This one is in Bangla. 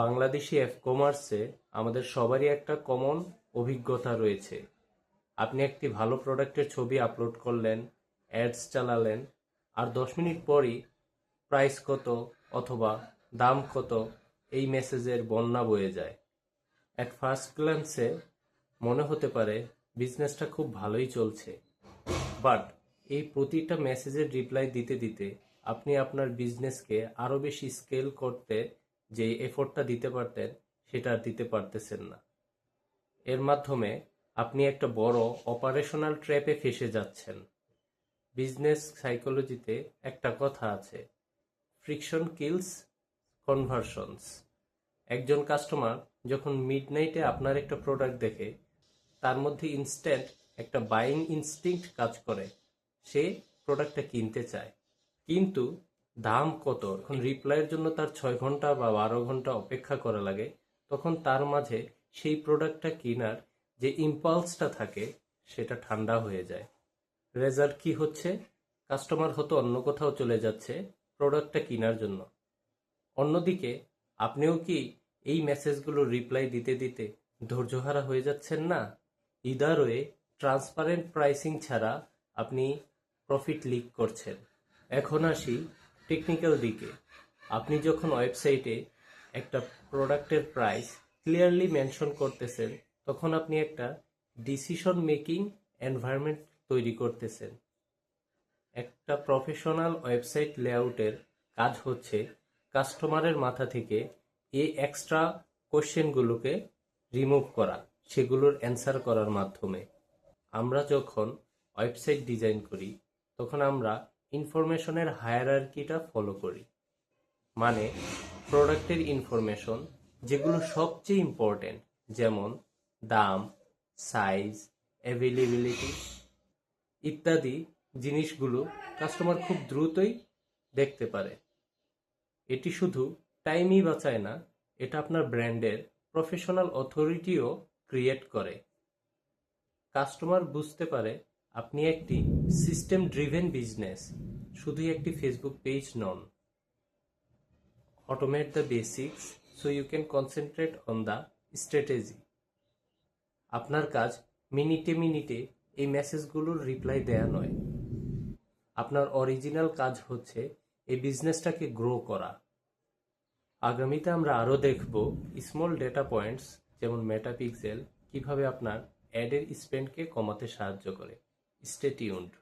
বাংলাদেশি কমার্সে আমাদের সবারই একটা কমন অভিজ্ঞতা রয়েছে। আপনি একটি ভালো প্রোডাক্টের ছবি আপলোড করলেন, অ্যাডস চালালেন, আর 10 মিনিট পরই প্রাইস কত অথবা দাম কত এই মেসেজের বন্যা বয়ে যায়। অ্যাট ফার্স্ট গ্ল্যান্সে মনে হতে পারে বিজনেসটা খুব ভালোই চলছে, বাট এই প্রতিটা মেসেজের রিপ্লাই দিতে দিতে আপনি আপনার বিজনেসকে আরও বেশি স্কেল করতে যে এফোর্টটা দিতে পারতেন সেটা আর দিতে পারতেছেন না। এর মাধ্যমে আপনি একটা বড় অপারেশনাল ট্র্যাপে ফেসে যাচ্ছেন। বিজনেস সাইকোলজিতে একটা কথা আছে, ফ্রিকশন কিলস কনভার্সনস। একজন কাস্টমার যখন মিডনাইটে আপনার একটা প্রোডাক্ট দেখে, তার মধ্যে ইনস্ট্যান্ট একটা বাইং ইনস্টিংক্ট কাজ করে, সে প্রোডাক্টটা কিনতে চায়। কিন্তু দাম কত, এখন রিপ্লাইয়ের জন্য তার 6 ঘন্টা বা 12 ঘন্টা অপেক্ষা করা লাগে, তখন তার মাঝে সেই প্রোডাক্টটা কেনার যে ইম্পালসটা থাকে সেটা ঠান্ডা হয়ে যায়। রেজাল্ট কি হচ্ছে? কাস্টমার হয়তো অন্য কোথাও চলে যাচ্ছে প্রোডাক্টটা কেনার জন্য। অন্যদিকে আপনিও কি এই মেসেজগুলো রিপ্লাই দিতে দিতে ধৈর্যহারা হয়ে যাচ্ছেন না? ইদার ওয়ে ট্রান্সপারেন্ট প্রাইসিং ছাড়া আপনি প্রফিট লিক করছেন। এখন আসি টেকনিক্যাল দিকে। আপনি যখন ওয়েবসাইটে একটা প্রোডাক্টের প্রাইস ক্লিয়ারলি মেনশন করতেছেন, তখন আপনি একটা ডিসিশন মেকিং এনভায়রনমেন্ট তৈরি করতেছেন। একটা প্রফেশনাল ওয়েবসাইট লেআউটের কাজ হচ্ছে কাস্টমারের মাথা থেকে এই এক্সট্রা কোশ্চেনগুলোকে রিমুভ করা, সেগুলোর অ্যান্সার করার মাধ্যমে। আমরা যখন ওয়েবসাইট ডিজাইন করি তখন আমরা ইনফরমেশনের হায়ারার্কিটা ফলো করি। মানে প্রোডাক্টের ইনফরমেশন যেগুলো সবচেয়ে ইম্পর্টেন্ট, যেমন দাম, সাইজ, অ্যাভেলেবিলিটি ইত্যাদি জিনিসগুলো কাস্টমার খুব দ্রুতই দেখতে পারে। এটি শুধু টাইমই বাঁচায় না, এটা আপনার ব্র্যান্ডের প্রফেশনাল অথরিটিও ক্রিয়েট করে। কাস্টমার বুঝতে পারে আপনি একটি সিস্টেম ড্রিভেন বিজনেস, শুধুই একটি ফেসবুক পেজ নন। Automate the basics so you can concentrate on the strategy. আপনার কাজ মিনিটে মিনিটে এই মেসেজগুলোর রিপ্লাই দেয়া নয়। আপনার অরিজিনাল কাজ হচ্ছে এই বিজনেসটাকে গ্রো করা। আগামীতে আমরা আরও দেখব স্মল ডেটা পয়েন্টস যেমন মেটাপিক্সেল কিভাবে আপনার অ্যাডের স্পেন্ডকে কমাতে সাহায্য করে। Stay tuned.